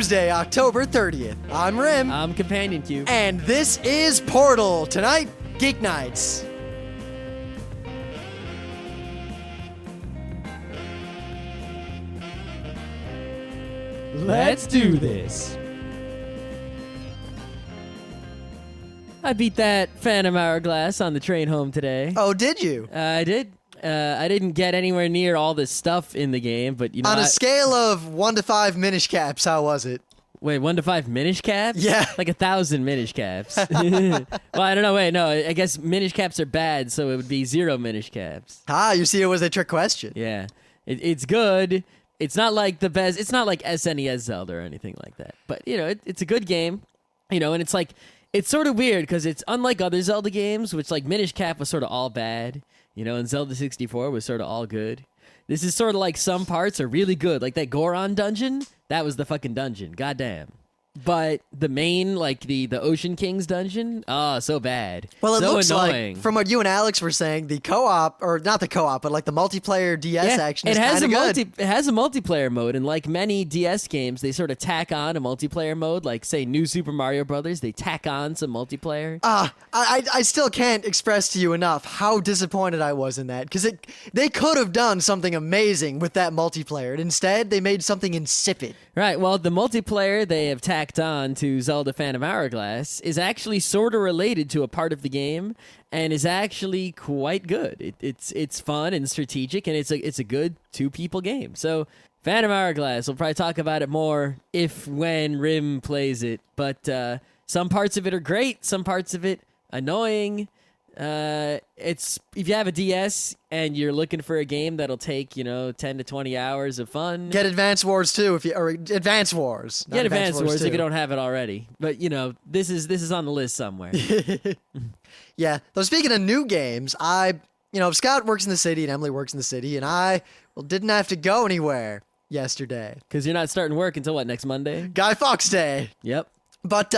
Tuesday, October 30th. I'm Rim. I'm Companion Q. And this is Portal. Tonight, Geeknights. Let's do this. I beat that Phantom Hourglass on the train home today. Oh, did you? I did. I didn't get anywhere near all the stuff in the game, but you know. On a scale of 1 to 5 Minish Caps, how was it? Wait, 1 to 5 Minish Caps? Yeah. Like 1,000 Minish Caps. Well, I don't know. Wait, no. I guess Minish Caps are bad, so it would be 0 Minish Caps. You see, it was a trick question. Yeah. It's good. It's not like the best. It's not like SNES Zelda or anything like that. But, you know, it's a good game. You know, and it's like, it's sort of weird because it's unlike other Zelda games, which like Minish Cap was sort of all bad. You know, and Zelda 64 was sort of all good. This is sort of like some parts are really good. Like that Goron dungeon, that was the fucking dungeon. Goddamn. But the main, like the Ocean Kings dungeon, so bad. Well, it so looks annoying. like, from what you and Alex were saying, the co-op, or not the co-op, but like the multiplayer DS action is kind of good. It has a multiplayer mode, and like many DS games, they sort of tack on a multiplayer mode. Like, say, New Super Mario Brothers, they tack on some multiplayer. I still can't express to you enough how disappointed I was in that, because they could have done something amazing with that multiplayer, and instead they made something insipid. Right, well, the multiplayer they have tacked on to Zelda Phantom Hourglass is actually sort of related to a part of the game and is actually quite good. It's fun and strategic, and it's a good two-people game. So Phantom Hourglass, we'll probably talk about it more when Rim plays it, but some parts of it are great, some parts of it annoying. It's if you have a DS and you're looking for a game that'll take 10 to 20 hours of fun. Get Advance Wars 2 or Advance Wars. Get Advance Wars if you don't have it already. But this is on the list somewhere. Yeah. Though speaking of new games, Scott works in the city and Emily works in the city, and I didn't have to go anywhere yesterday because you're not starting work until what, next Monday? Guy Fawkes Day. Yep. But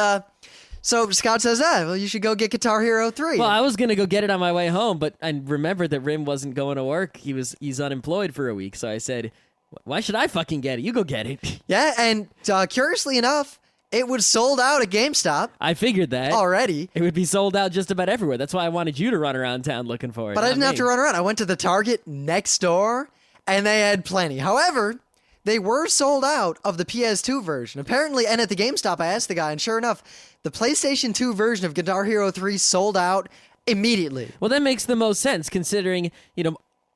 so Scott says, you should go get Guitar Hero 3. Well, I was going to go get it on my way home, but I remembered that Rim wasn't going to work. He's unemployed for a week, so I said, why should I fucking get it? You go get it. Yeah, and curiously enough, it was sold out at GameStop. I figured that. Already. It would be sold out just about everywhere. That's why I wanted you to run around town looking for it. But I didn't have to run around. I went to the Target next door, and they had plenty. However, they were sold out of the PS2 version. Apparently, and at the GameStop, I asked the guy, and sure enough, the PlayStation 2 version of Guitar Hero 3 sold out immediately. Well, that makes the most sense, considering,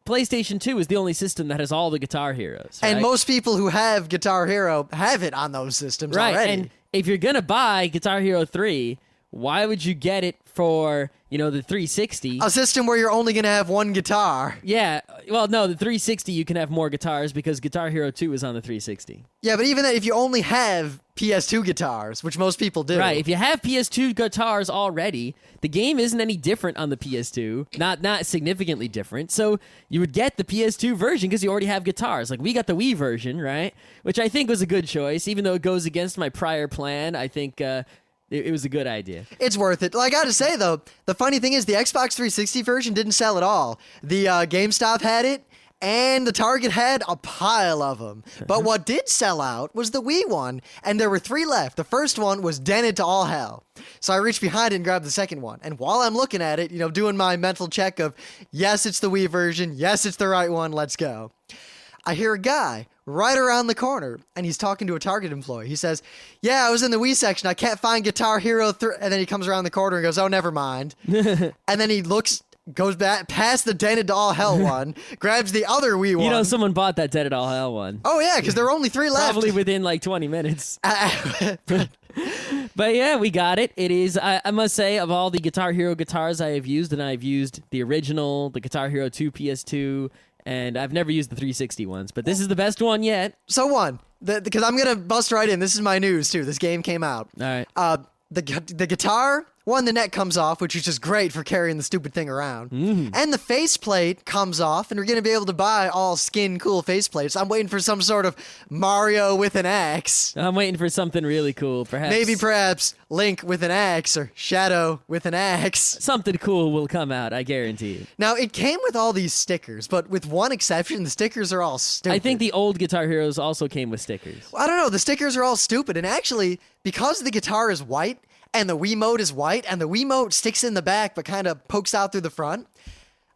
PlayStation 2 is the only system that has all the Guitar Heroes. Right? And most people who have Guitar Hero have it on those systems right. already. And if you're going to buy Guitar Hero 3, why would you get it for, the 360? A system where you're only going to have one guitar. Yeah. Well, no, the 360 you can have more guitars because Guitar Hero 2 is on the 360. Yeah, but even then, if you only have PS2 guitars, which most people do. Right. If you have PS2 guitars already, the game isn't any different on the PS2. Not significantly different. So you would get the PS2 version because you already have guitars. Like, we got the Wii version, right? Which I think was a good choice. Even though it goes against my prior plan, I think it was a good idea. It's worth it. I gotta say, though, the funny thing is the Xbox 360 version didn't sell at all. The GameStop had it, and the Target had a pile of them. But what did sell out was the Wii one, and there were 3 left. The first one was dented to all hell. So I reached behind it and grabbed the second one. And while I'm looking at it, doing my mental check of, yes, it's the Wii version, yes, it's the right one, let's go, I hear a guy right around the corner, and he's talking to a Target employee. He says, yeah, I was in the Wii section. I can't find Guitar Hero 3. And then he comes around the corner and goes, oh, never mind. And then he goes back past the dented to all hell one, grabs the other Wii one. Someone bought that dented all hell one. Oh, yeah, because there were only 3 left. Probably within 20 minutes. But yeah, we got it. It is, I must say, of all the Guitar Hero guitars I have used, and I've used the original, the Guitar Hero 2 PS2, and I've never used the 360 ones, but this is the best one yet. So because I'm going to bust right in. This is my news, too. This game came out. All right. The guitar One, the neck comes off, which is just great for carrying the stupid thing around. And the faceplate comes off, and we're going to be able to buy all skin cool faceplates. I'm waiting for some sort of Mario with an axe. I'm waiting for something really cool, perhaps. Maybe perhaps Link with an axe or Shadow with an axe. Something cool will come out, I guarantee you. Now, it came with all these stickers, but with one exception, the stickers are all stupid. I think the old Guitar Heroes also came with stickers. I don't know, the stickers are all stupid, and actually, because the guitar is white, and the Wiimote is white, and the Wiimote sticks in the back but kind of pokes out through the front,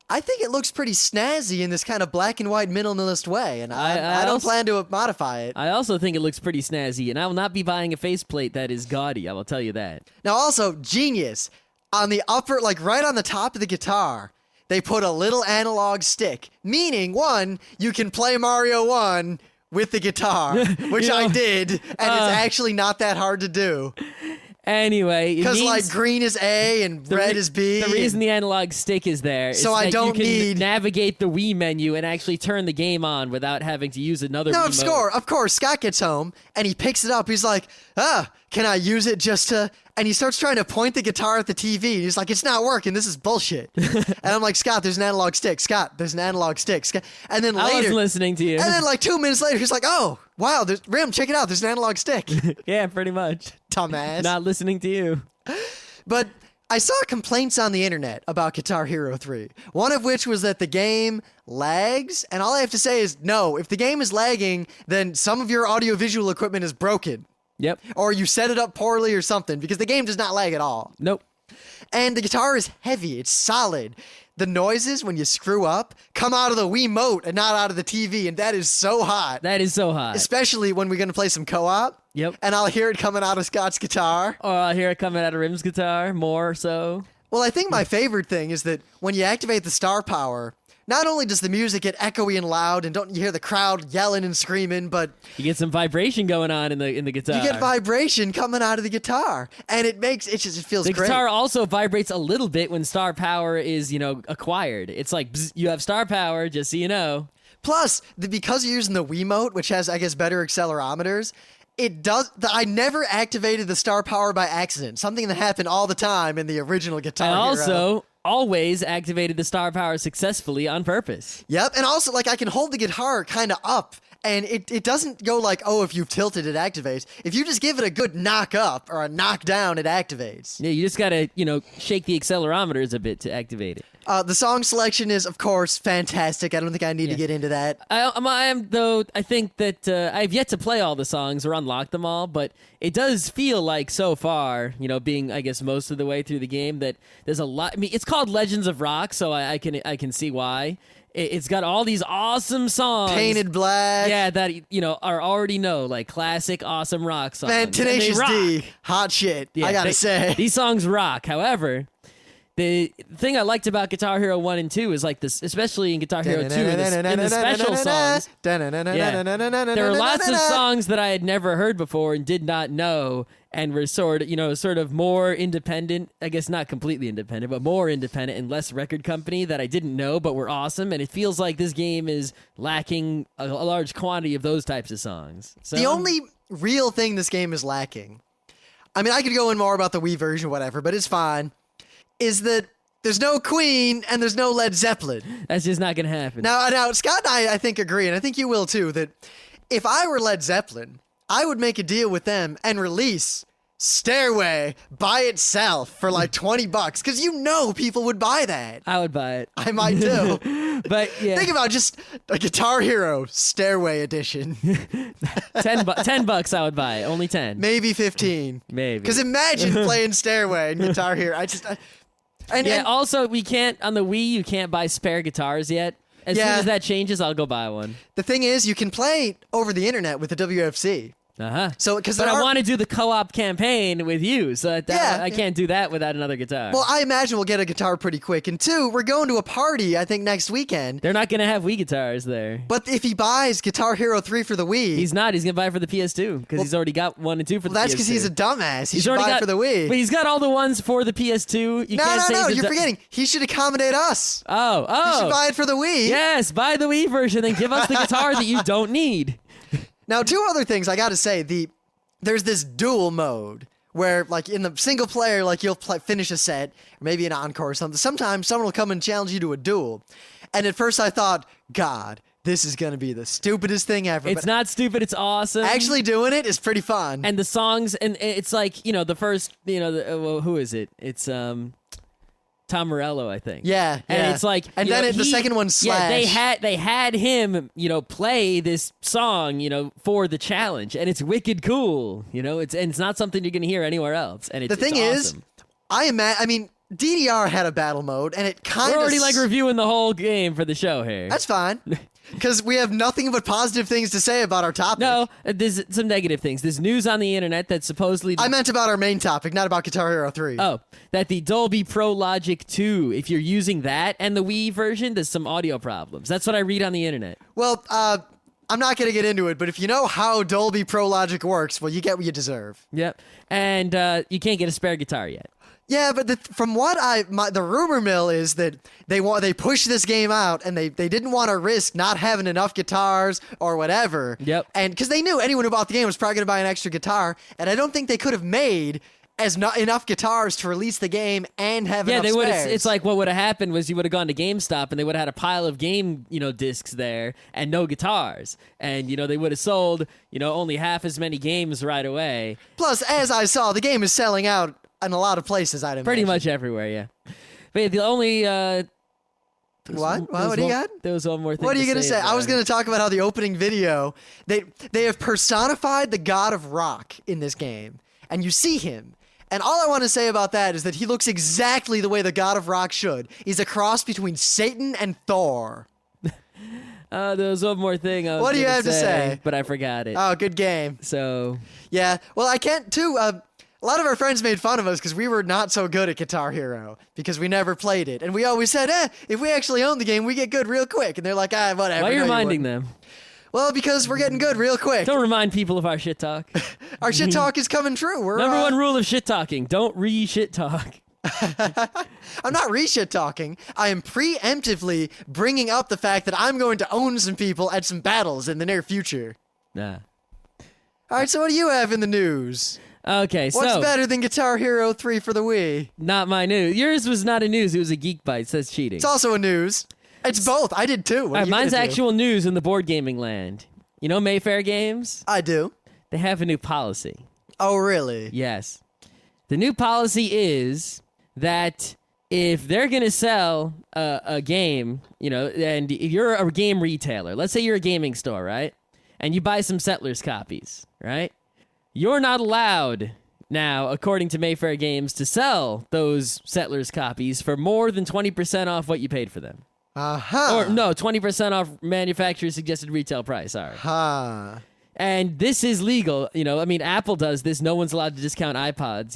I think it looks pretty snazzy in this kind of black and white minimalist way, and I don't plan to modify it. I also think it looks pretty snazzy, and I will not be buying a faceplate that is gaudy, I will tell you that. Now also, genius, on the upper, like right on the top of the guitar, they put a little analog stick, meaning, one, you can play Mario 1 with the guitar, which I did, and it's actually not that hard to do. Anyway, because like green is A and red is B. The reason the analog stick is there is so I that don't you can need navigate the Wii menu and actually turn the game on without having to use another. No, Wiimote. of course. Scott gets home and he picks it up. He's like, can I use it just to? And he starts trying to point the guitar at the TV. He's like, it's not working. This is bullshit. And I'm like, Scott, there's an analog stick. Scott, there's an analog stick. Scott. And then later, I was listening to you. And then like 2 minutes later, he's like, oh, wow, Rim, check it out. There's an analog stick. Yeah, pretty much. Dumbass. Not listening to you. But I saw complaints on the internet about Guitar Hero 3, one of which was that the game lags, and all I have to say is, no, if the game is lagging, then some of your audiovisual equipment is broken. Yep. Or you set it up poorly or something, because the game does not lag at all. Nope. And the guitar is heavy, it's solid. The noises, when you screw up, come out of the Wiimote and not out of the TV, and that is so hot. That is so hot. Especially when we're going to play some co-op. Yep. And I'll hear it coming out of Scott's guitar. Or I'll hear it coming out of Rim's guitar, more so. Well, I think my favorite thing is that when you activate the star power, not only does the music get echoey and loud, and don't you hear the crowd yelling and screaming, but you get some vibration going on in the guitar. You get vibration coming out of the guitar, and it feels great. The guitar also vibrates a little bit when star power is, acquired. It's like, bzz, you have star power, just so you know. Plus, because you're using the Wiimote, which has, I guess, better accelerometers, I never activated the star power by accident. Something that happened all the time in the original Guitar Hero. And also, always activated the star power successfully on purpose. Yep, and also, like, I can hold the guitar kind of up, and it doesn't go like, oh, if you've tilted, it activates. If you just give it a good knock up or a knock down, it activates. Yeah, you just gotta, shake the accelerometers a bit to activate it. The song selection is, of course, fantastic. I don't think I need to get into that. I think that I've yet to play all the songs or unlock them all, but it does feel like so far, being, I guess, most of the way through the game, that there's a lot. I mean, it's called Legends of Rock, so I can see why. It's got all these awesome songs. Painted Black. Yeah, that, are already like classic awesome rock songs. Man, Tenacious D. Hot shit, yeah, I gotta say. These songs rock. However, the thing I liked about Guitar Hero 1 and 2 is like this, especially in Guitar Hero 2, in the special songs. There were lots of songs that I had never heard before and did not know, and were sort of more independent. I guess not completely independent, but more independent and less record company that I didn't know, but were awesome. And it feels like this game is lacking a large quantity of those types of songs. So, the only real thing this game is lacking, I mean, I could go in more about the Wii version, whatever, but it's fine, is that there's no Queen and there's no Led Zeppelin. That's just not going to happen. Now, Scott and I think, agree, and I think you will too, that if I were Led Zeppelin, I would make a deal with them and release Stairway by itself for like $20, because people would buy that. I would buy it. I might too. But yeah, think about just a Guitar Hero Stairway edition. $10 I would buy it. Only 10. Maybe 15. Maybe. Because imagine playing Stairway in Guitar Hero. Also, we can't, on the Wii, you can't buy spare guitars yet. As soon as that changes, I'll go buy one. The thing is, you can play over the internet with the WFC. Uh-huh. But I want to do the co-op campaign with you, so I can't do that without another guitar. Well, I imagine we'll get a guitar pretty quick. And two, we're going to a party, I think, next weekend. They're not going to have Wii guitars there. But if he buys Guitar Hero 3 for the Wii... He's not. He's going to buy it for the PS2, because he's already got 1 and 2 for the PS2. That's because he's a dumbass. He should buy it for the Wii. But he's got all the ones for the PS2. No, you're forgetting. He should accommodate us. Oh. He should buy it for the Wii. Yes, buy the Wii version, then give us the guitar that you don't need. Now, two other things I got to say. There's this dual mode where like in the single player, like you'll finish a set, or maybe an encore or something. Sometimes someone will come and challenge you to a duel. And at first I thought, God, this is going to be the stupidest thing ever. It's not stupid. It's awesome. Actually doing it is pretty fun. And the songs, and it's like, the first, who is it? It's Tom Morello, I think. Yeah, and it's like, and then the second one, Slash. Yeah, they had him, play this song, for the challenge, and it's wicked cool. It's not something you're gonna hear anywhere else. And the thing it's awesome. is, DDR had a battle mode, and it kind of... We're already reviewing the whole game for the show here. That's fine. Because we have nothing but positive things to say about our topic. No, there's some negative things. There's news on the internet that supposedly... I meant about our main topic, not about Guitar Hero 3. Oh, that the Dolby Pro Logic 2, if you're using that and the Wii version, there's some audio problems. That's what I read on the internet. Well, I'm not going to get into it, but if you know how Dolby Pro Logic works, well, you get what you deserve. Yep. And you can't get a spare guitar yet. Yeah, but from what the rumor mill is that they pushed this game out and they didn't want to risk not having enough guitars or whatever. Yep. And because they knew anyone who bought the game was probably going to buy an extra guitar, and I don't think they could have made enough guitars to release the game and have enough they would. spares. It's like what would have happened was you would have gone to GameStop and they would have had a pile of game discs there and no guitars, and they would have sold only half as many games right away. Plus, as I saw, the game is selling out in a lot of places, I'd imagine. Pretty much everywhere, yeah. But the only... What? What do you got? There was one more thing. What are you going to say? I was going to talk about how the opening video, they have personified the god of rock in this game, and you see him. And all I want to say about that is that he looks exactly the way the god of rock should. He's a cross between Satan and Thor. There was one more thing I was What do you have to say? say? But I forgot it. Oh, good game. So... Yeah, well, I can't, too... A lot of our friends made fun of us because we were not so good at Guitar Hero because we never played it. And we always said, if we actually own the game, we get good real quick. And they're like, whatever. Why are you reminding them? Well, because we're getting good real quick. Don't remind people of our shit talk. Our shit talk is coming true. We're, Number one rule of shit talking, don't re-shit talk. I'm not re-shit talking. I am preemptively bringing up the fact that I'm going to own some people at some battles in the near future. Nah. All right, so what do you have in the news? Okay, so... What's better than Guitar Hero 3 for the Wii? Not my news. Yours was not a news. It was a Geekbite. So that's cheating. It's also a news. It's both. I did too. What are you mine's gonna do? actual news in the board gaming land. You know Mayfair Games? I do. They have a new policy. Oh, really? Yes. The new policy is that if they're going to sell a game, and if you're a game retailer, let's say you're a gaming store, right? And you buy some Settlers copies, right? You're not allowed now, according to Mayfair Games, to sell those Settlers copies for more than 20% off what you paid for them. Uh-huh. Or, no, 20% off manufacturer's suggested retail price, sorry. Huh. And this is legal. Apple does this. No one's allowed to discount iPods.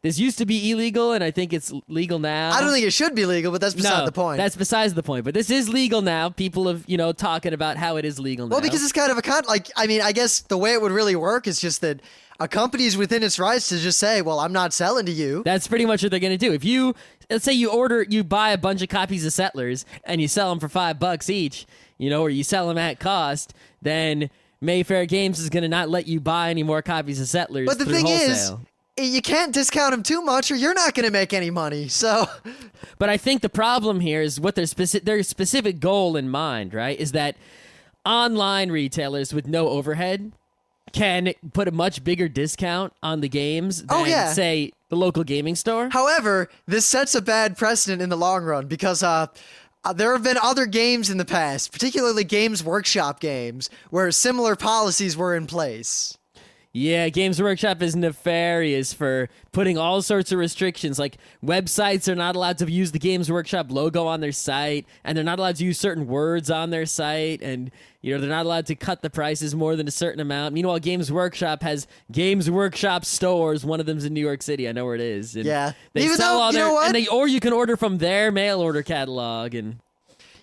This used to be illegal, and I think it's legal now. I don't think it should be legal, but that's beside the point. That's besides the point. But this is legal now. People have, talking about how it is legal now. Well, because it's kind of I guess the way it would really work is just that a company's within its rights to just say, well, I'm not selling to you. That's pretty much what they're going to do. If let's say you buy a bunch of copies of Settlers, and you sell them for $5 each, or you sell them at cost, then Mayfair Games is going to not let you buy any more copies of Settlers. But the through thing wholesale. is, you can't discount them too much or you're not going to make any money, so... But I think the problem here is what their specific goal in mind, right, is that online retailers with no overhead can put a much bigger discount on the games than, say, the local gaming store. However, this sets a bad precedent in the long run because... there have been other games in the past, particularly Games Workshop games, where similar policies were in place. Yeah, Games Workshop is nefarious for putting all sorts of restrictions. Like, websites are not allowed to use the Games Workshop logo on their site, and they're not allowed to use certain words on their site, and they're not allowed to cut the prices more than a certain amount. Meanwhile, Games Workshop has Games Workshop stores. One of them's in New York City. I know where it is. And yeah, they even sell though, all you know what? or you can order from their mail order catalog. And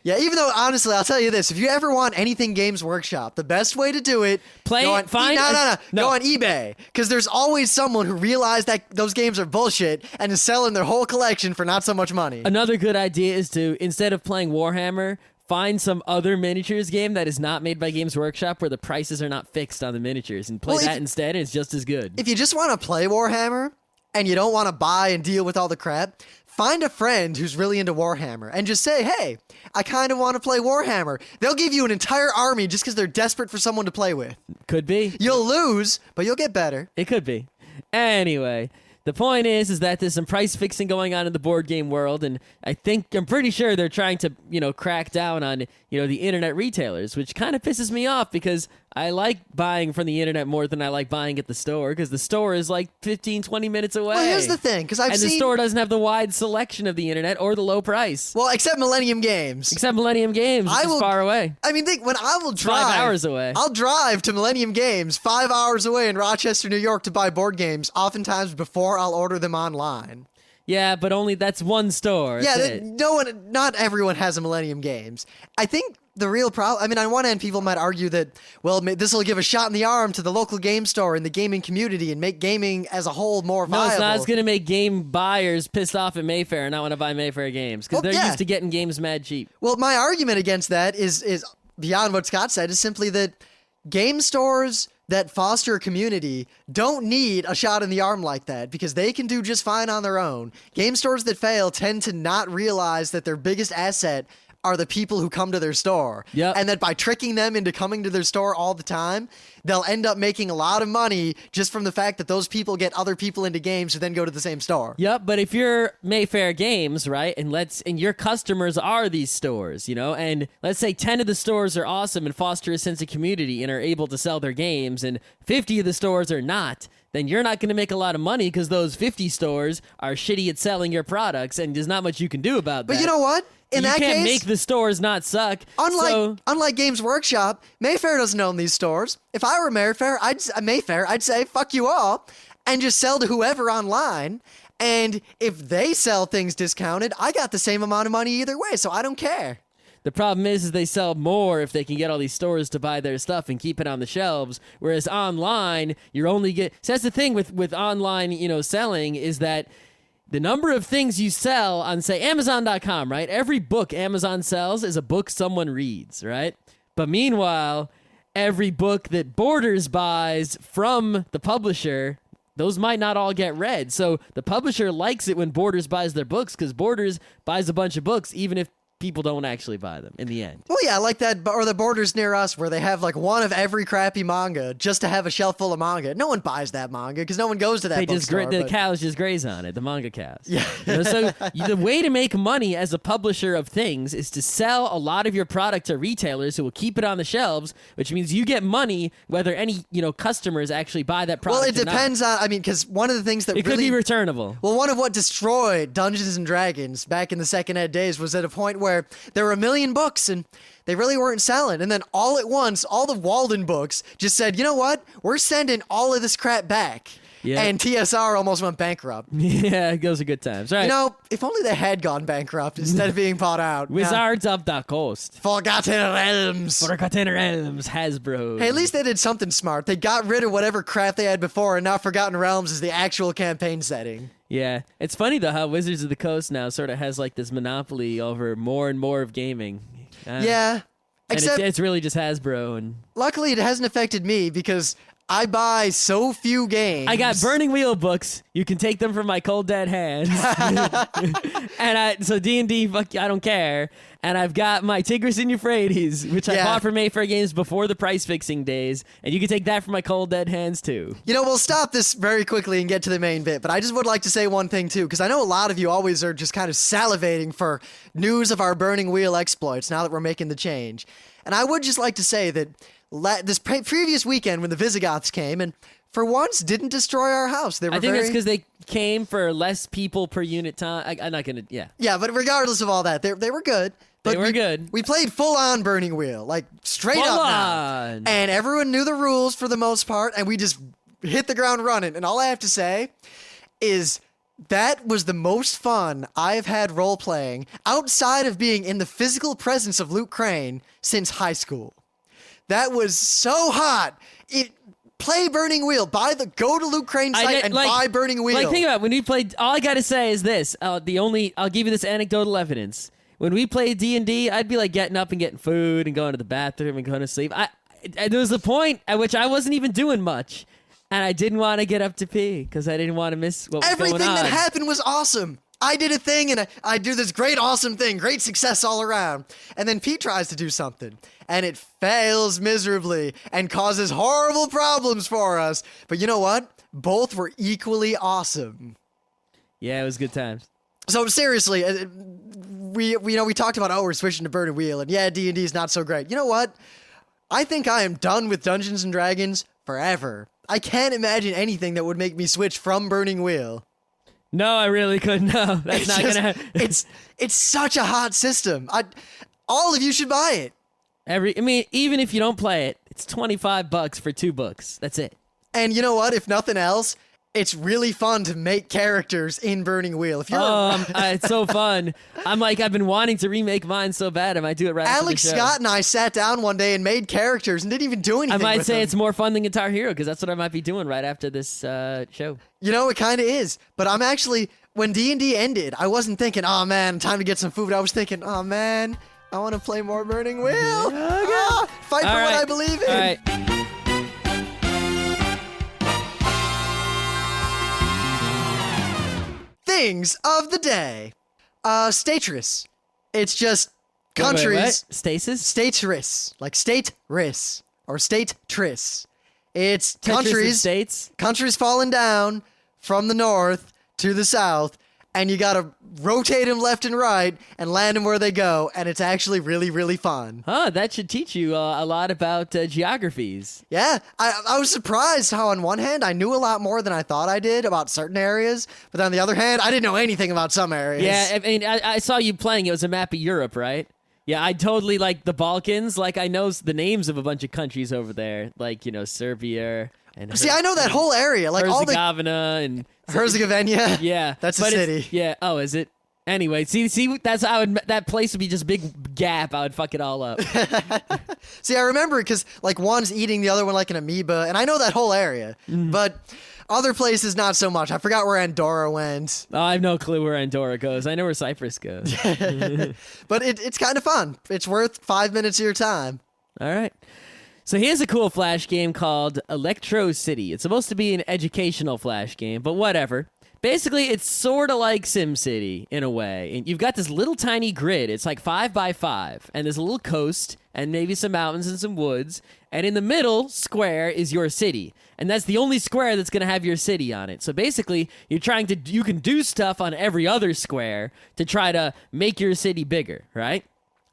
yeah, even though, honestly, I'll tell you this. If you ever want anything Games Workshop, the best way to do it... Go on eBay. Because there's always someone who realized that those games are bullshit and is selling their whole collection for not so much money. Another good idea is to, instead of playing Warhammer, find some other miniatures game that is not made by Games Workshop where the prices are not fixed on the miniatures and play that instead, and it's just as good. If you just want to play Warhammer and you don't want to buy and deal with all the crap, find a friend who's really into Warhammer and just say, hey, I kind of want to play Warhammer. They'll give you an entire army just because they're desperate for someone to play with. Could be. You'll lose, but you'll get better. It could be. Anyway, the point is that there's some price fixing going on in the board game world, and I'm pretty sure they're trying to, crack down on, the internet retailers, which kind of pisses me off because I like buying from the internet more than I like buying at the store, because the store is like 15, 20 minutes away. Well, here's the thing, because the store doesn't have the wide selection of the internet or the low price. Well, except Millennium Games. Except Millennium Games, which is far away. I mean, think when I will drive 5 hours away. I'll drive to Millennium Games 5 hours away in Rochester, New York to buy board games, oftentimes before I'll order them online. Yeah, but that's one store. Not everyone has a Millennium Games. I think the real problem, I mean, on one end, people might argue that, well, this will give a shot in the arm to the local game store and the gaming community and make gaming as a whole more viable. No, it's not. It's going to make game buyers pissed off at Mayfair and not want to buy Mayfair games because they're used to getting games mad cheap. Well, my argument against that is beyond what Scott said, is simply that game stores that foster a community don't need a shot in the arm like that because they can do just fine on their own. Game stores that fail tend to not realize that their biggest asset are the people who come to their store. Yep. And that by tricking them into coming to their store all the time, they'll end up making a lot of money just from the fact that those people get other people into games who then go to the same store. Yep, but if you're Mayfair Games, right, and your customers are these stores, and let's say 10 of the stores are awesome and foster a sense of community and are able to sell their games, and 50 of the stores are not, then you're not going to make a lot of money because those 50 stores are shitty at selling your products, and there's not much you can do about that. But you know what? You can't make the stores not suck. Unlike Games Workshop, Mayfair doesn't own these stores. If I were Mayfair, I'd say fuck you all and just sell to whoever online. And if they sell things discounted, I got the same amount of money either way, so I don't care. The problem is they sell more if they can get all these stores to buy their stuff and keep it on the shelves. Whereas online, you're only So that's the thing with online, selling is that the number of things you sell on, say, Amazon.com, right? Every book Amazon sells is a book someone reads, right? But meanwhile, every book that Borders buys from the publisher, those might not all get read. So the publisher likes it when Borders buys their books because Borders buys a bunch of books even if people don't actually buy them in the end. Well, yeah, like that, or the Borders near us where they have like one of every crappy manga just to have a shelf full of manga. No one buys that manga because no one goes to that bookstore. The cows just graze on it, the manga cows. Yeah. So the way to make money as a publisher of things is to sell a lot of your product to retailers who will keep it on the shelves, which means you get money whether any customers actually buy that product. Well, it depends on. I mean, because one of the things that it could be returnable. Well, one of what destroyed Dungeons and Dragons back in the second ed days was at a point where there were 1 million books and they really weren't selling. And then all at once, all the Walden books just said, you know what? We're sending all of this crap back. Yeah. And TSR almost went bankrupt. Yeah, those are good times. Right. If only they had gone bankrupt instead of being bought out. Wizards of the Coast. Forgotten Realms. Hasbro. Hey, at least they did something smart. They got rid of whatever crap they had before, and now Forgotten Realms is the actual campaign setting. Yeah. It's funny, though, how Wizards of the Coast now sort of has like this monopoly over more and more of gaming. Yeah. Except it's really just Hasbro. And luckily, it hasn't affected me because I buy so few games. I got Burning Wheel books. You can take them from my cold dead hands. So D&D, fuck, I don't care. And I've got my Tigris and Euphrates, which I bought from Mayfair Games before the price fixing days. And you can take that from my cold dead hands too. We'll stop this very quickly and get to the main bit. But I just would like to say one thing too, because I know a lot of you always are just kind of salivating for news of our Burning Wheel exploits now that we're making the change. And I would just like to say that this previous weekend when the Visigoths came and for once didn't destroy our house. I think that's because they came for less people per unit time. I'm not going to, Yeah, but regardless of all that, they were good. But they were good. We played full-on Burning Wheel, like straight full up on. Now. And everyone knew the rules for the most part, and we just hit the ground running. And all I have to say is that was the most fun I've had role-playing outside of being in the physical presence of Luke Crane since high school. That was so hot. Play Burning Wheel. Go to Luke Crane's site and buy Burning Wheel. Think about it. When we played, all I got to say is this. I'll give you this anecdotal evidence. when we played D&D, I'd be like getting up and getting food and going to the bathroom and going to sleep. There was a point at which I wasn't even doing much, and I didn't want to get up to pee because I didn't want to miss what was Everything going on. that happened was awesome. I did a thing, and I do this great, awesome thing, great success all around. And then Pete tries to do something, and it fails miserably and causes horrible problems for us. But you know what? Both were equally awesome. Yeah, it was good times. So seriously, we talked about, we're switching to Burning Wheel, and yeah, D&D is not so great. You know what? I think I am done with Dungeons and Dragons forever. I can't imagine anything that would make me switch from Burning Wheel. No, I really couldn't. No, that's not gonna happen. It's such a hot system. All of you should buy it. Even if you don't play it, it's $25 for 2 books. That's it. And you know what? If nothing else, it's really fun to make characters in Burning Wheel. If you're it's so fun. I've been wanting to remake mine so bad. I might do it right after the Alex show. Scott and I sat down one day and made characters and didn't even do anything. I might with say them. it's more fun than Guitar Hero because that's what I might be doing right after this show. You know, it kind of is. But I'm actually, when D&D ended, I wasn't thinking, oh man, time to get some food. I was thinking, oh man, I want to play more Burning Wheel. Fight for what I believe in. All right. Things of the day. Statress. It's just countries. Wait, what? Stasis? Statress. Like state-riss. Or state-triss. It's Tetris of countries. states? Countries falling down from the north to the south. And you gotta rotate them left and right and land them where they go. And it's actually really, really fun. Huh, that should teach you a lot about geographies. Yeah, I was surprised how on one hand I knew a lot more than I thought I did about certain areas, but on the other hand I didn't know anything about some areas. Yeah, I mean, I saw you playing. It was a map of Europe, right? Yeah, I totally like the Balkans. Like, I know the names of a bunch of countries over there, like, Serbia and See, I know that whole area, like all the Herzegovina and Herzegovina. yeah, that's a but city. Yeah. Oh, is it? Anyway, see, that's how that place would be just a big gap. I would fuck it all up. See, I remember it because like one's eating the other one like an amoeba, and I know that whole area, but other places not so much. I forgot where Andorra went. Oh, I have no clue where Andorra goes. I know where Cyprus goes. But it's kind of fun. It's worth 5 minutes of your time. All right. So here's a cool Flash game called Electro City. It's supposed to be an educational Flash game, but whatever. Basically, it's sort of like SimCity in a way. And you've got this little tiny grid. It's like 5 by 5, and there's a little coast and maybe some mountains and some woods. And in the middle square is your city. And that's the only square that's going to have your city on it. So basically, you can do stuff on every other square to try to make your city bigger, right?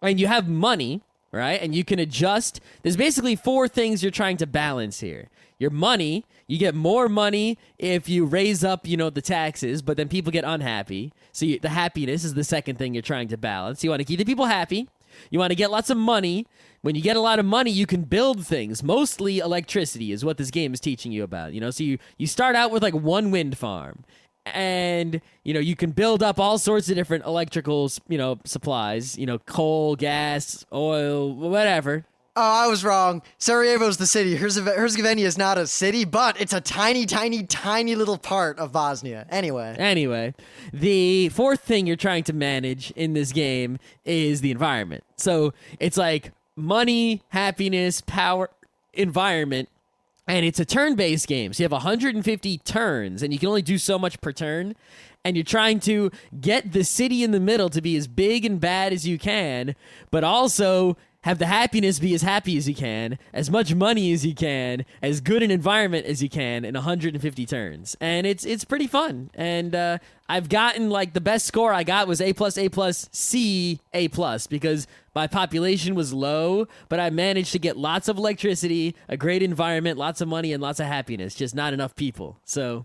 And you have money, right? And you can adjust. There's basically 4 things you're trying to balance here. Your money, you get more money if you raise up, the taxes, but then people get unhappy. So the happiness is the second thing you're trying to balance. You want to keep the people happy. You want to get lots of money. When you get a lot of money, you can build things. Mostly electricity is what this game is teaching you about. So you start out with like 1 wind farm. And, you can build up all sorts of different electrical, supplies, coal, gas, oil, whatever. Oh, I was wrong. Sarajevo's the city. Herzegovina is not a city, but it's a tiny, tiny, tiny little part of Bosnia. Anyway, the 4th thing you're trying to manage in this game is the environment. So it's like money, happiness, power, environment, and it's a turn-based game. So you have 150 turns, and you can only do so much per turn. And you're trying to get the city in the middle to be as big and bad as you can, but also have the happiness be as happy as you can, as much money as you can, as good an environment as you can in 150 turns. And it's pretty fun. And I've gotten, like, the best score I got was A+, C, A+, because my population was low, but I managed to get lots of electricity, a great environment, lots of money, and lots of happiness, just not enough people. So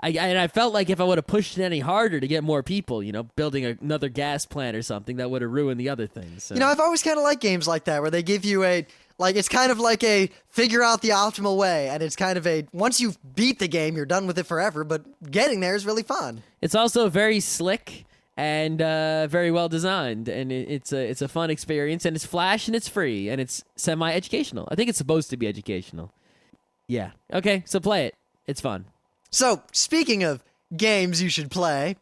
I felt like if I would have pushed it any harder to get more people, building another gas plant or something, that would have ruined the other things. So. I've always kind of liked games like that where they give you it's kind of like a figure out the optimal way, and it's kind of once you beat the game, you're done with it forever, but getting there is really fun. It's also very slick and very well designed, and it's a fun experience, and it's Flash, and it's free, and it's semi-educational. I think it's supposed to be educational. Yeah. Okay, so play it. It's fun. So, speaking of games you should play,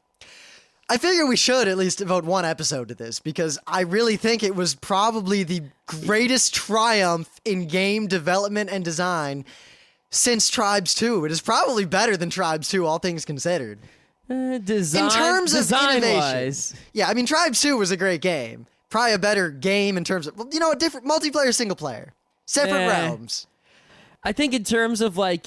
I figure we should at least devote one episode to this because I really think it was probably the greatest triumph in game development and design since Tribes 2. It is probably better than Tribes 2, all things considered. Design, in terms of innovation. wise. Yeah, I mean, Tribes 2 was a great game. Probably a better game in terms of, well, a different multiplayer, single player. Separate realms. I think in terms of like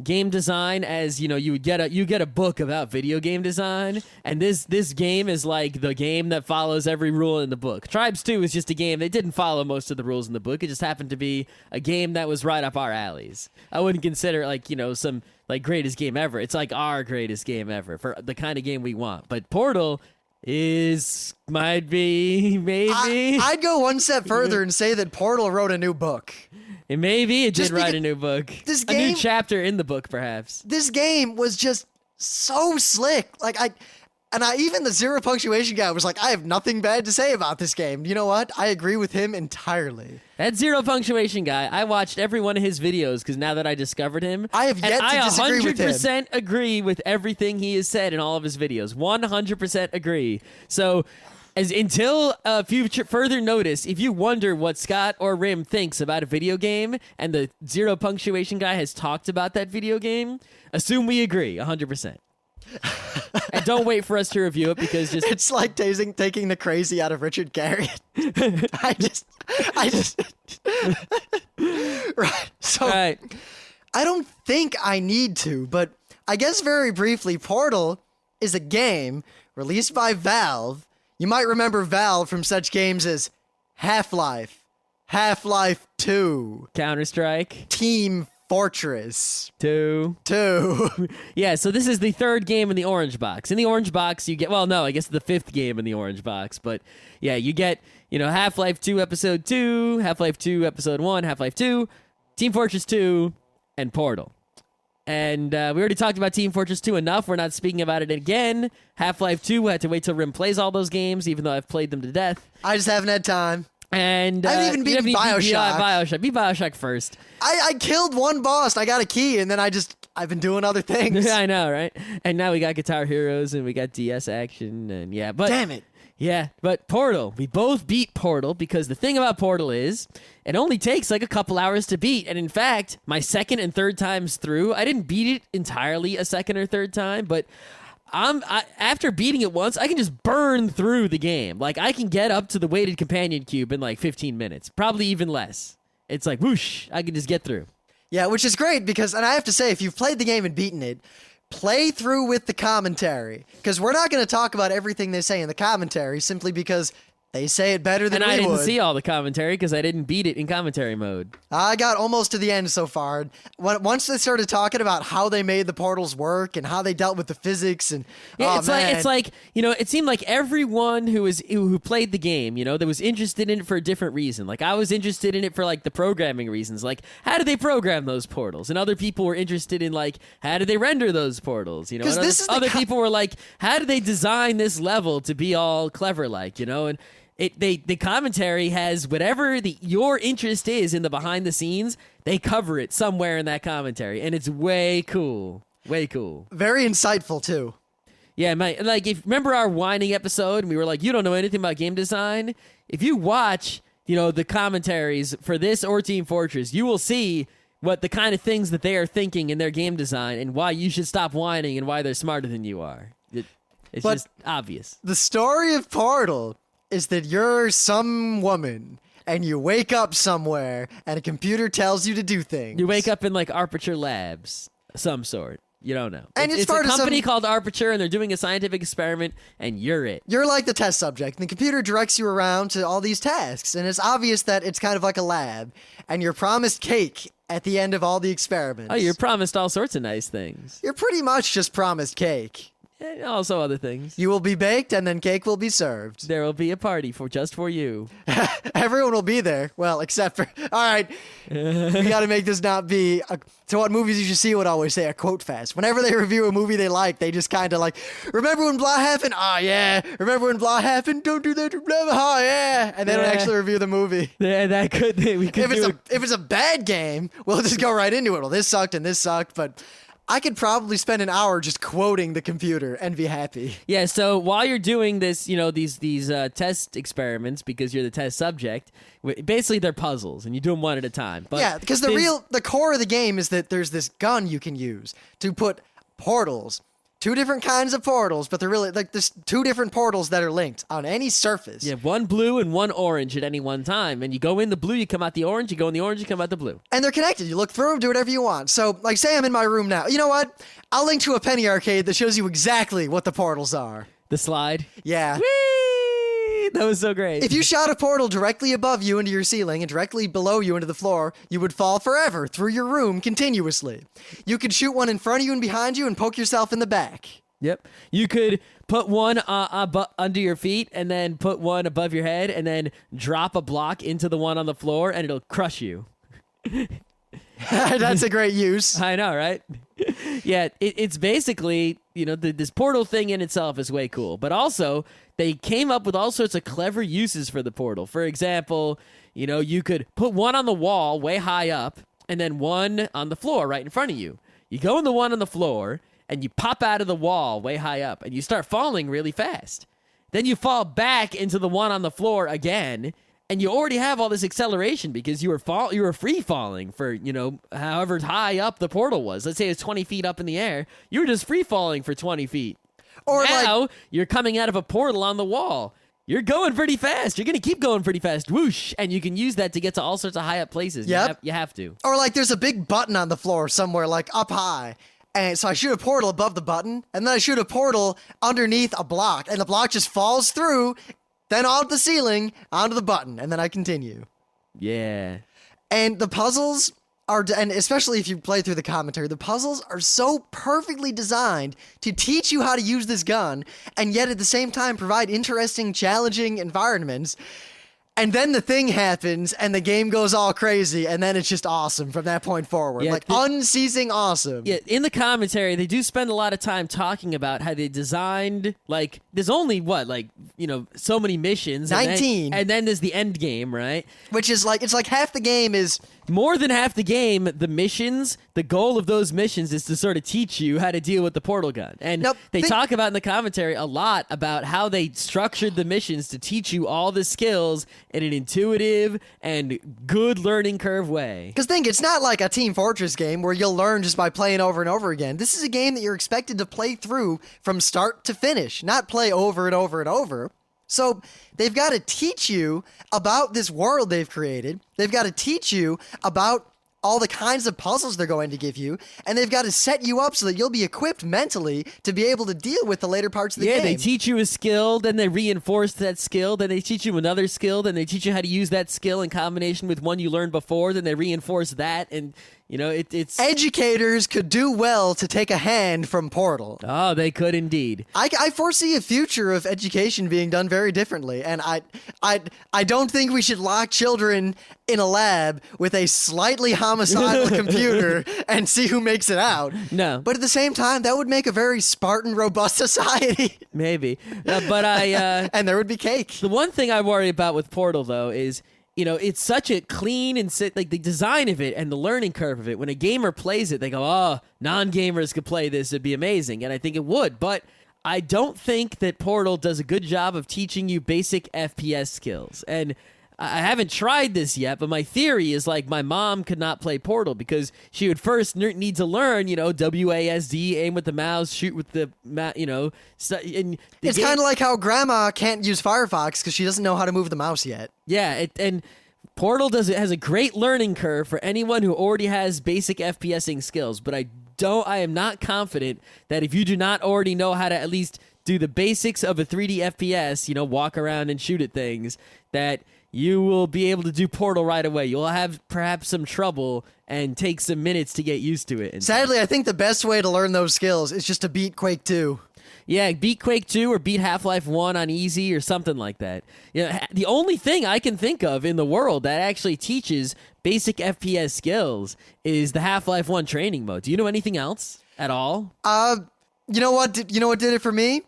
game design, as you get a book about video game design, and this game is like the game that follows every rule in the book. Tribes 2 is just a game that didn't follow most of the rules in the book. It just happened to be a game that was right up our alleys. I wouldn't consider it some greatest game ever. It's like our greatest game ever for the kind of game we want. But Portal might be maybe. I'd go one step further and say that Portal wrote a new book. And maybe it did write a new book. A new chapter in the book, perhaps. This game was just so slick. Even the zero punctuation guy was like, I have nothing bad to say about this game. You know what? I agree with him entirely. That zero punctuation guy, I watched every one of his videos because now that I discovered him, I have yet to disagree with him. I 100% agree with everything he has said in all of his videos. 100% agree. So, until further notice, if you wonder what Scott or Rim thinks about a video game and the zero punctuation guy has talked about that video game, assume we agree 100%. And don't wait for us to review it because it's like taking the crazy out of Richard Garriott. I just right. So right. I don't think I need to, but I guess very briefly, Portal is a game released by Valve. You might remember Valve from such games as Half-Life, Half-Life 2, Counter-Strike, Team Fortress 2. Yeah, so this is the third game in the orange box. In the orange box, you get, I guess the fifth game in the orange box, but yeah, you get, Half-Life 2 Episode 2, Half-Life 2 Episode 1, Half-Life 2, Team Fortress 2, and Portal. And we already talked about Team Fortress 2 enough. We're not speaking about it again. Half-Life 2, we had to wait till Rim plays all those games, even though I've played them to death. I just haven't had time. And I haven't even beaten Bioshock. Beat Bioshock first. I killed one boss. I got a key, and then I've been doing other things. I know, right? And now we got Guitar Heroes, and we got DS Action, and yeah. But damn it. Yeah, but Portal. We both beat Portal because the thing about Portal is it only takes like a couple hours to beat. And in fact, my second and third times through, I didn't beat it entirely a second or third time, but after beating it once, I can just burn through the game. Like, I can get up to the weighted companion cube in like 15 minutes, probably even less. It's like, whoosh, I can just get through. Yeah, which is great because, and I have to say, if you've played the game and beaten it, play through with the commentary, because we're not going to talk about everything they say in the commentary simply because they say it better than we would. And I didn't see all the commentary because I didn't beat it in commentary mode. I got almost to the end so far. Once they started talking about how they made the portals work and how they dealt with the physics and yeah, it's like it seemed like everyone who played the game, that was interested in it for a different reason. Like I was interested in it for like the programming reasons, like how do they program those portals, and other people were interested in like how do they render those portals, and other people were like how do they design this level to be all clever, like and. The commentary has whatever your interest is in the behind the scenes, they cover it somewhere in that commentary, and it's way cool. Way cool. Very insightful too. Yeah, if remember our whining episode, and we were like, you don't know anything about game design? If you watch, the commentaries for this or Team Fortress, you will see what the kind of things that they are thinking in their game design and why you should stop whining and why they're smarter than you are. It's just obvious. The story of Portal is that you're some woman and you wake up somewhere and a computer tells you to do things. You wake up in like Aperture Labs, some sort. You don't know. And it's a company called Aperture, and they're doing a scientific experiment, and you're it. You're like the test subject, and the computer directs you around to all these tasks, and it's obvious that it's kind of like a lab, and you're promised cake at the end of all the experiments. Oh, you're promised all sorts of nice things. You're pretty much just promised cake. And also other things. You will be baked, and then cake will be served. There will be a party just for you. Everyone will be there. Well, except for... All right. We got to make this not be... To what movies you should see would always say a quote fest. Whenever they review a movie they like, they just kind of like, remember when blah happened? Oh, yeah. Remember when blah happened? Don't do that. Oh, yeah. And they don't actually review the movie. Yeah, that could... We could if it's a bad game, we'll just go right into it. Well, this sucked and this sucked, but... I could probably spend an hour just quoting the computer and be happy. Yeah, so while you're doing this, these test experiments, because you're the test subject, basically they're puzzles, and you do them one at a time. But yeah, because the core of the game is that there's this gun you can use to put portals. 2 different kinds of portals, but they're really like there's 2 different portals that are linked on any surface. Yeah, one blue and one orange at any one time. And you go in the blue, you come out the orange, you go in the orange, you come out the blue. And they're connected. You look through them, do whatever you want. So, like, say I'm in my room now. You know what? I'll link to a penny arcade that shows you exactly what the portals are. The slide? Yeah. Whee! That was so great. If you shot a portal directly above you into your ceiling and directly below you into the floor, you would fall forever through your room continuously. You could shoot one in front of you and behind you and poke yourself in the back. Yep. You could put one under your feet and then put one above your head and then drop a block into the one on the floor and it'll crush you. That's a great use. I know, right? Yeah, it's basically, this portal thing in itself is way cool. But also, they came up with all sorts of clever uses for the portal. For example, you could put one on the wall way high up and then one on the floor right in front of you. You go in the one on the floor and you pop out of the wall way high up and you start falling really fast. Then you fall back into the one on the floor again, and you already have all this acceleration because you were free falling for, however high up the portal was. Let's say it's 20 feet up in the air. You were just free falling for 20 feet. Or now you're coming out of a portal on the wall. You're going pretty fast. You're going to keep going pretty fast. Whoosh. And you can use that to get to all sorts of high up places. Yep. You have to. Or like there's a big button on the floor somewhere, like up high. And so I shoot a portal above the button, and then I shoot a portal underneath a block, and the block just falls through, then off the ceiling, onto the button, and then I continue. Yeah. And the puzzles are, and especially if you play through the commentary, the puzzles are so perfectly designed to teach you how to use this gun, and yet at the same time provide interesting, challenging environments. And then the thing happens, and the game goes all crazy, and then it's just awesome from that point forward. Yeah, unceasing awesome. Yeah, in the commentary, they do spend a lot of time talking about how they designed, there's only, so many missions. 19. And then there's the end game, right? Which is it's like half the game is... More than half the game, the missions, the goal of those missions is to sort of teach you how to deal with the portal gun. And they talk about in the commentary a lot about how they structured the missions to teach you all the skills in an intuitive and good learning curve way. Because it's not like a Team Fortress game where you'll learn just by playing over and over again. This is a game that you're expected to play through from start to finish, not play over and over and over. So they've got to teach you about this world they've created. They've got to teach you about all the kinds of puzzles they're going to give you, and they've got to set you up so that you'll be equipped mentally to be able to deal with the later parts of the game. Yeah, they teach you a skill, then they reinforce that skill, then they teach you another skill, then they teach you how to use that skill in combination with one you learned before, then they reinforce that, and... it's... Educators could do well to take a hand from Portal. Oh, they could indeed. I foresee a future of education being done very differently, and I don't think we should lock children in a lab with a slightly homicidal computer and see who makes it out. No. But at the same time, that would make a very Spartan, robust society. Maybe. But I... and there would be cake. The one thing I worry about with Portal, though, is... it's such a clean and the design of it and the learning curve of it. When a gamer plays it, they go, "Oh, non-gamers could play this; it'd be amazing." And I think it would, but I don't think that Portal does a good job of teaching you basic FPS skills. And I haven't tried this yet, but my theory is my mom could not play Portal because she would first need to learn, WASD, aim with the mouse, shoot with the, it's kind of like how Grandma can't use Firefox because she doesn't know how to move the mouse yet. Yeah, and Portal has a great learning curve for anyone who already has basic FPSing skills, but I am not confident that if you do not already know how to at least do the basics of a 3D FPS, walk around and shoot at things, that you will be able to do Portal right away. You'll have perhaps some trouble and take some minutes to get used to it. Sadly, I think the best way to learn those skills is just to beat Quake 2. Yeah, beat Quake 2 or beat Half-Life 1 on easy or something like that. The only thing I can think of in the world that actually teaches basic FPS skills is the Half-Life 1 training mode. Do you know anything else at all? You know what? You know what did it for me?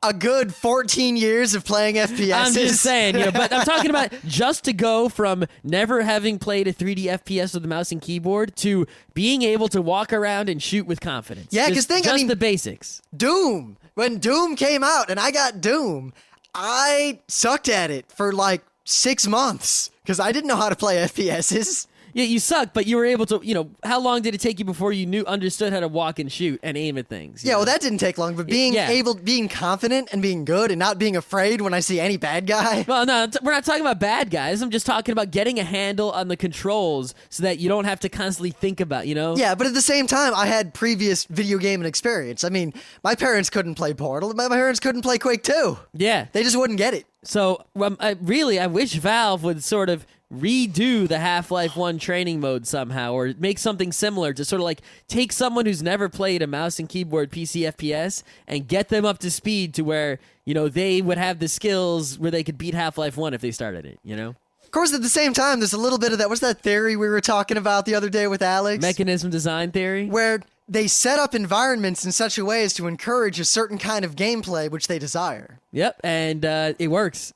A good 14 years of playing FPS. I'm just saying, but I'm talking about just to go from never having played a 3D FPS with a mouse and keyboard to being able to walk around and shoot with confidence. Yeah, 'cause just the basics. Doom. When Doom came out and I got Doom, I sucked at it for like 6 months because I didn't know how to play FPSs. Yeah, you suck, but you were able to, how long did it take you before you understood how to walk and shoot and aim at things? Yeah, well, that didn't take long, but being confident and being good and not being afraid when I see any bad guy. Well, no, we're not talking about bad guys. I'm just talking about getting a handle on the controls so that you don't have to constantly think about, Yeah, but at the same time, I had previous video gaming experience. I mean, my parents couldn't play Portal. My parents couldn't play Quake 2. Yeah. They just wouldn't get it. So, I wish Valve would sort of redo the Half-Life 1 training mode somehow, or make something similar to sort of like take someone who's never played a mouse and keyboard PC FPS and get them up to speed to where, they would have the skills where they could beat Half-Life 1 if they started it, Of course, at the same time, there's a little bit of that. What's that theory we were talking about the other day with Alex? Mechanism design theory? Where they set up environments in such a way as to encourage a certain kind of gameplay which they desire. Yep, and it works.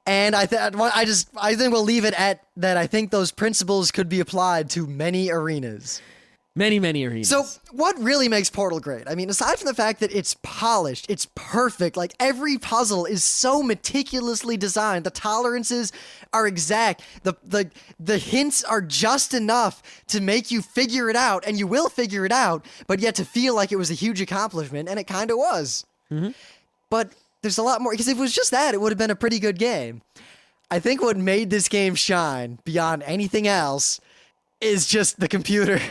And I think we'll leave it at that. I think those principles could be applied to many arenas. Many, many arenas. So what really makes Portal great? I mean, aside from the fact that it's polished, it's perfect, like every puzzle is so meticulously designed. The tolerances are exact. The hints are just enough to make you figure it out, and you will figure it out, but yet to feel like it was a huge accomplishment, and it kind of was. Mm-hmm. But there's a lot more, because if it was just that, it would have been a pretty good game. I think what made this game shine beyond anything else is just the computer.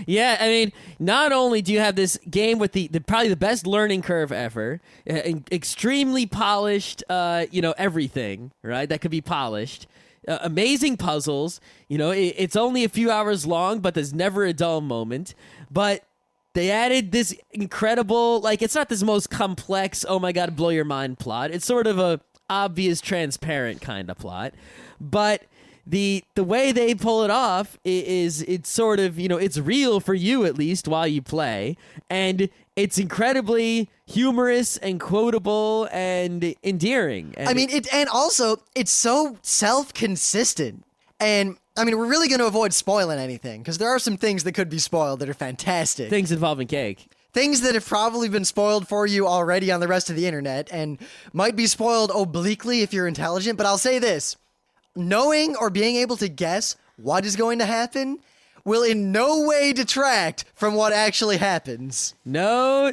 Yeah, I mean, not only do you have this game with the probably the best learning curve ever, extremely polished, everything, right? That could be polished. Amazing puzzles. It's only a few hours long, but there's never a dull moment. But they added this incredible, it's not this most complex, oh my god, blow your mind plot. It's sort of a obvious, transparent kind of plot. But the way they pull it off is it's sort of, it's real for you at least while you play. And it's incredibly humorous and quotable and endearing. And and also it's so self-consistent. And I mean, we're really going to avoid spoiling anything because there are some things that could be spoiled that are fantastic. Things involving cake. Things that have probably been spoiled for you already on the rest of the internet and might be spoiled obliquely if you're intelligent. But I'll say this. Knowing or being able to guess what is going to happen will in no way detract from what actually happens. No,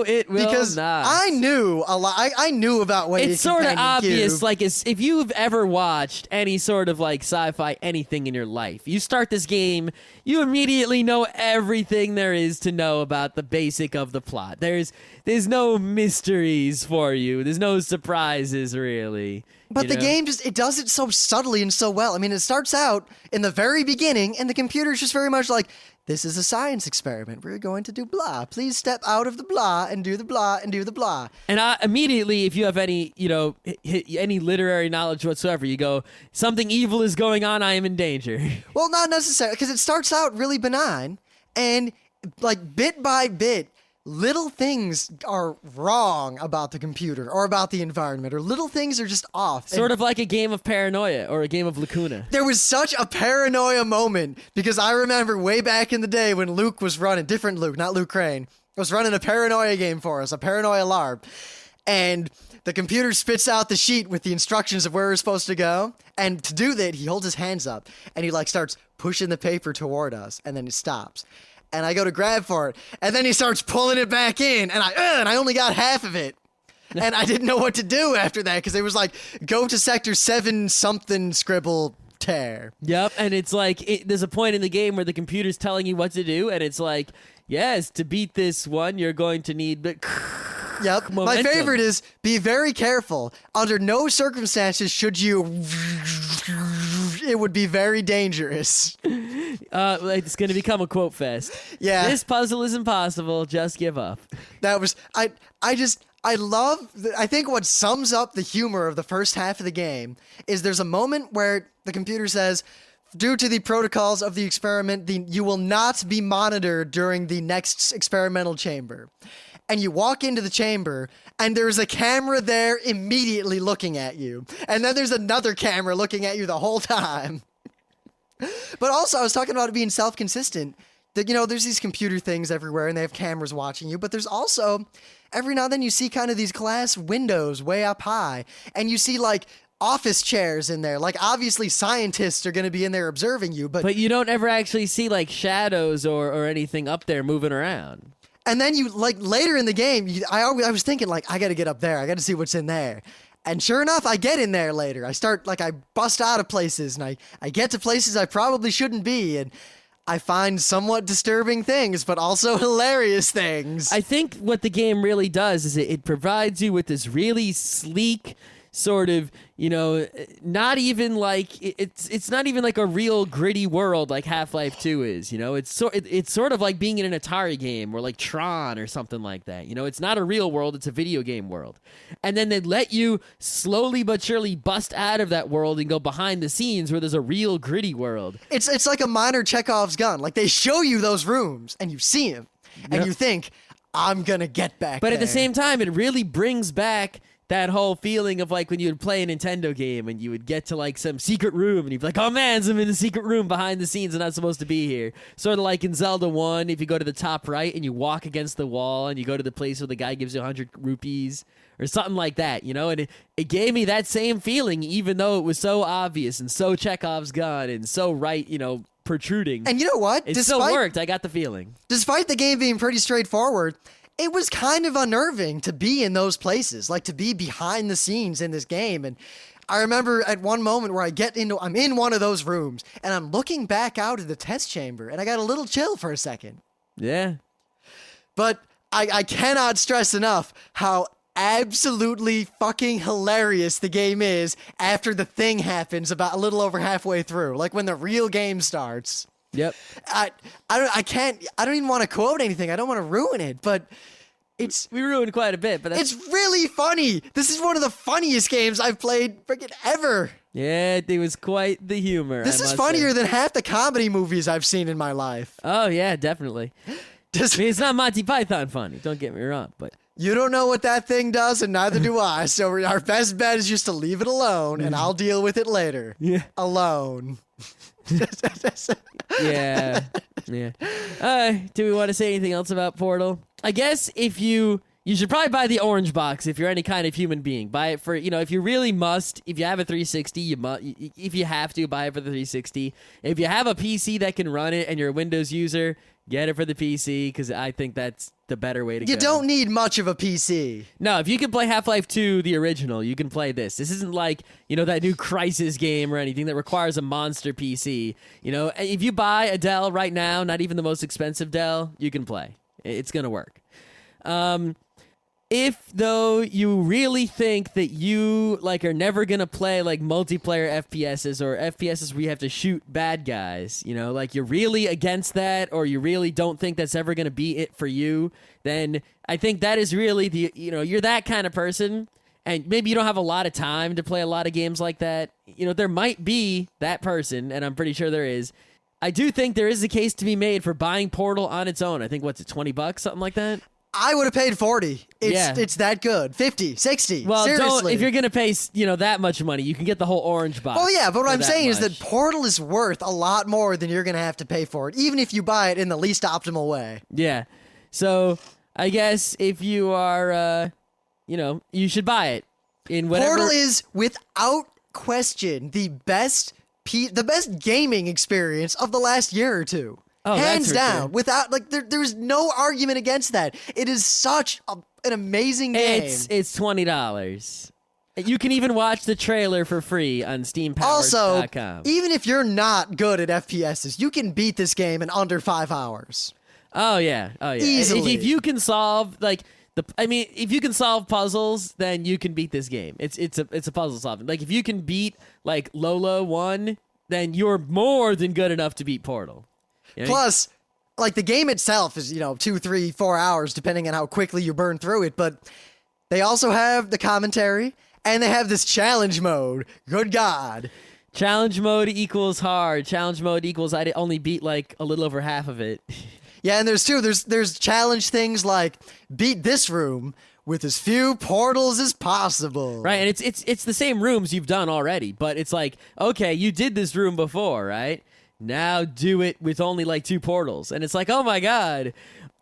it will because not. I knew a lot. I knew about what it's sort of obvious. Like, if you've ever watched any sort of sci-fi anything in your life, you start this game, you immediately know everything there is to know about the basic of the plot. There's no mysteries for you. There's no surprises really. But the game it does it so subtly and so well. I mean, it starts out in the very beginning, and the computer's just very much like, this is a science experiment. We're going to do blah. Please step out of the blah and do the blah and do the blah. And immediately, if you have any, any literary knowledge whatsoever, you go, something evil is going on. I am in danger. Well, not necessarily, because it starts out really benign, and bit by bit, little things are wrong about the computer or about the environment, or little things are just off. Sort of like a game of paranoia or a game of Lacuna. There was such a paranoia moment because I remember way back in the day when Luke was running, different Luke, not Luke Crane, was running a paranoia game for us, a paranoia LARP. And the computer spits out the sheet with the instructions of where we're supposed to go. And to do that, he holds his hands up and he starts pushing the paper toward us, and then it stops. And I go to grab for it, and then he starts pulling it back in, and I only got half of it. And I didn't know what to do after that, because it was go to sector 7 something scribble tear. Yep, and it's there's a point in the game where the computer's telling you what to do, and it's yes, to beat this one, you're going to need Yep. momentum. My favorite is be very careful. Under no circumstances should you... It would be very dangerous. It's going to become a quote fest. Yeah. This puzzle is impossible. Just give up. That was... I think what sums up the humor of the first half of the game is there's a moment where the computer says, due to the protocols of the experiment, you will not be monitored during the next experimental chamber. And you walk into the chamber, and there's a camera there immediately looking at you. And then there's another camera looking at you the whole time. But also, I was talking about it being self-consistent. That, there's these computer things everywhere, and they have cameras watching you. But there's also, every now and then, you see kind of these glass windows way up high. And you see, like, office chairs in there. Like, obviously, scientists are going to be in there observing you. But you don't ever actually see, like, shadows or anything up there moving around. And then you, like, later in the game, I was thinking, like, I got to get up there. I got to see what's in there. And sure enough, I get in there later. I bust out of places, and I get to places I probably shouldn't be, and I find somewhat disturbing things, but also hilarious things. I think what the game really does is it provides you with this really sleek sort of, not even like it's not even like a real gritty world like Half-Life 2 is. It's sort of like being in an Atari game or like Tron or something like that. It's not a real world, it's a video game world. And then they let you slowly but surely bust out of that world and go behind the scenes where there's a real gritty world. It's like a minor Chekhov's gun. Like, they show you those rooms and you see them and you think, I'm gonna get back But there. at the same time, it really brings back that whole feeling of like when you would play a Nintendo game and you would get to like some secret room and you'd be like, oh man, I'm in the secret room behind the scenes and I'm not supposed to be here. Sort of like in Zelda 1, if you go to the top right and you walk against the wall and you go to the place where the guy gives you 100 rupees or something like that, and it gave me that same feeling, even though it was so obvious and so Chekhov's gun and so protruding. And you know what? It still worked. I got the feeling. Despite the game being pretty straightforward, it was kind of unnerving to be in those places, like to be behind the scenes in this game. And I remember at one moment where I'm in one of those rooms and I'm looking back out at the test chamber and I got a little chill for a second. Yeah. But I cannot stress enough how absolutely fucking hilarious the game is after the thing happens about a little over halfway through, like when the real game starts. Yep. I don't even want to quote anything. I don't want to ruin it, but we ruined quite a bit, but it's really funny. This is one of the funniest games I've played freaking ever. Yeah, it was quite the humor. This is funnier than half the comedy movies I've seen in my life. Oh yeah, definitely. It's not Monty Python funny, don't get me wrong, but you don't know what that thing does, and neither do I. So our best bet is just to leave it alone, and I'll deal with it later. Yeah. Alone. Yeah. Do we want to say anything else about Portal? I guess you should probably buy the orange box if you're any kind of human being. Buy it for, if you really must, if you have a 360, if you have to, buy it for the 360. If you have a PC that can run it and you're a Windows user, get it for the PC, because I think that's the better way to go. You don't need much of a PC. No, if you can play Half-Life 2, the original, you can play this. This isn't like, that new Crysis game or anything that requires a monster PC. If you buy a Dell right now, not even the most expensive Dell, you can play. It's going to work. If, though, you really think that you, are never going to play, multiplayer FPSs or FPSs where you have to shoot bad guys, you're really against that or you really don't think that's ever going to be it for you, then I think that is really you're that kind of person, and maybe you don't have a lot of time to play a lot of games like that. There might be that person, and I'm pretty sure there is. I do think there is a case to be made for buying Portal on its own. I think, what's it, $20, something like that? I would have paid 40. It's that good. 50, 60. Well, seriously. If you're going to pay, that much money, you can get the whole orange box. Well, yeah, but what I'm saying is that much. Portal is worth a lot more than you're going to have to pay for it, even if you buy it in the least optimal way. Yeah. So, I guess if you are, you should buy it in whatever. Portal is, without question, the best gaming experience of the last year or two. Oh, hands down, sure. Without there's no argument against that. It is such an amazing game. It's $20. You can even watch the trailer for free on SteamPowered.com. Also, even if you're not good at FPSs, you can beat this game in under 5 hours. Oh yeah, easily. If you can solve if you can solve puzzles, then you can beat this game. It's a puzzle solving. If you can beat Lolo 1, then you're more than good enough to beat Portal. Plus, the game itself is, 2, 3, 4 hours, depending on how quickly you burn through it, but they also have the commentary, and they have this challenge mode. Good God. Challenge mode equals hard. Challenge mode equals I only beat like a little over half of it. Yeah, and there's challenge things like beat this room with as few portals as possible. Right, and it's the same rooms you've done already, but it's like, okay, you did this room before, right? Now do it with only like 2 portals. And it's like, oh my god.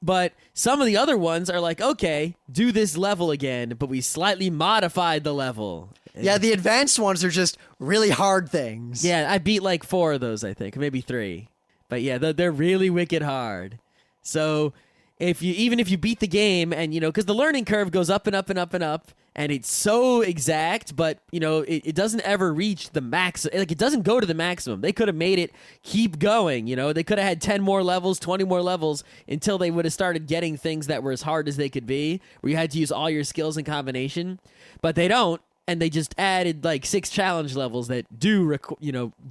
But some of the other ones are like, okay, do this level again, but we slightly modified the level. Yeah, the advanced ones are just really hard things. Yeah, I beat like 4 of those, I think, maybe 3. But yeah, they're really wicked hard. So even if you beat the game and, because the learning curve goes up and up and up and up, and it's so exact, but, it doesn't ever reach the max. Like, it doesn't go to the maximum. They could have made it keep going, They could have had 10 more levels, 20 more levels until they would have started getting things that were as hard as they could be, where you had to use all your skills in combination. But they don't, and they just added, like, 6 challenge levels that do,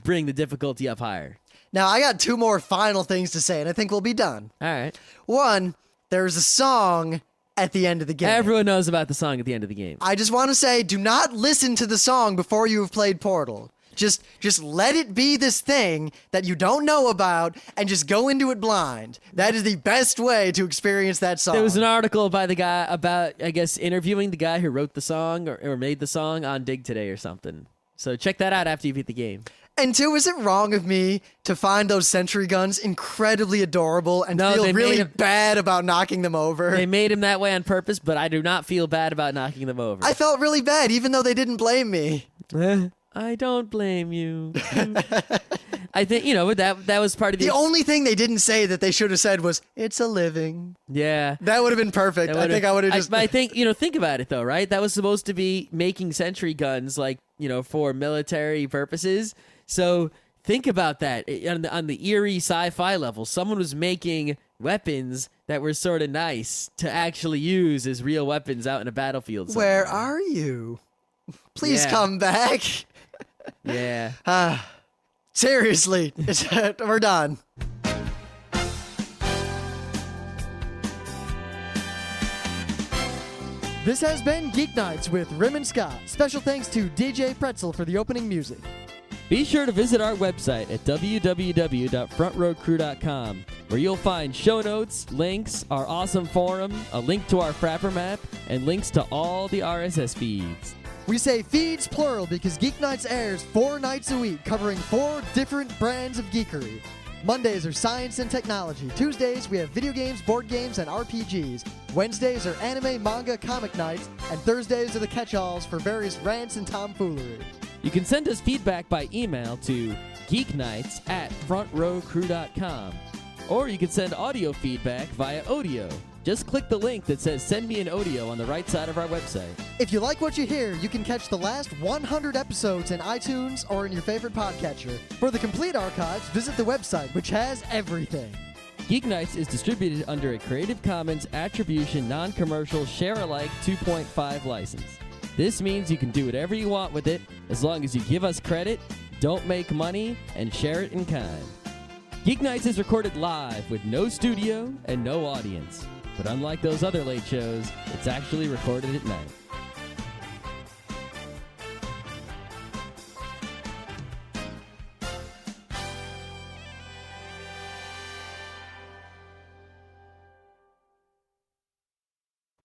bring the difficulty up higher. Now, I got 2 more final things to say, and I think we'll be done. All right. One, there's a song at the end of the game. Everyone knows about the song at the end of the game. I just want to say, do not listen to the song before you have played Portal. Just let it be this thing that you don't know about, and just go into it blind. That is the best way to experience that song. There was an article by the guy about, I guess, interviewing the guy who wrote the song or made the song on Dig Today or something. So check that out after you beat the game. And 2, is it wrong of me to find those sentry guns incredibly adorable and feel really bad about knocking them over? They made him that way on purpose, but I do not feel bad about knocking them over. I felt really bad, even though they didn't blame me. I don't blame you. I think, that was part of the only thing they didn't say that they should have said was, it's a living. Yeah. That would have been perfect. I think I would have just... But I think, think about it, though, right? That was supposed to be making sentry guns, like, for military purposes. So think about that. On the eerie sci-fi level, someone was making weapons that were sort of nice to actually use as real weapons out in a battlefield somewhere. Where are you? Please come back. Yeah. Seriously, we're done. This has been Geeknights with Rim and Scott. Special thanks to DJ Pretzel for the opening music. Be sure to visit our website at www.frontrowcrew.com, where you'll find show notes, links, our awesome forum, a link to our Frapper map, and links to all the RSS feeds. We say feeds plural because Geeknights airs 4 nights a week, covering 4 different brands of geekery. Mondays are science and technology. Tuesdays, we have video games, board games, and RPGs. Wednesdays are anime, manga, comic nights. And Thursdays are the catch-alls for various rants and tomfoolery. You can send us feedback by email to geeknights@frontrowcrew.com. Or you can send audio feedback via Audio. Just click the link that says Send Me an Audio on the right side of our website. If you like what you hear, you can catch the last 100 episodes in iTunes or in your favorite podcatcher. For the complete archives, visit the website, which has everything. Geeknights is distributed under a Creative Commons Attribution Non-Commercial Share-alike 2.5 license. This means you can do whatever you want with it as long as you give us credit, don't make money, and share it in kind. Geeknights is recorded live with no studio and no audience. But unlike those other late shows, it's actually recorded at night.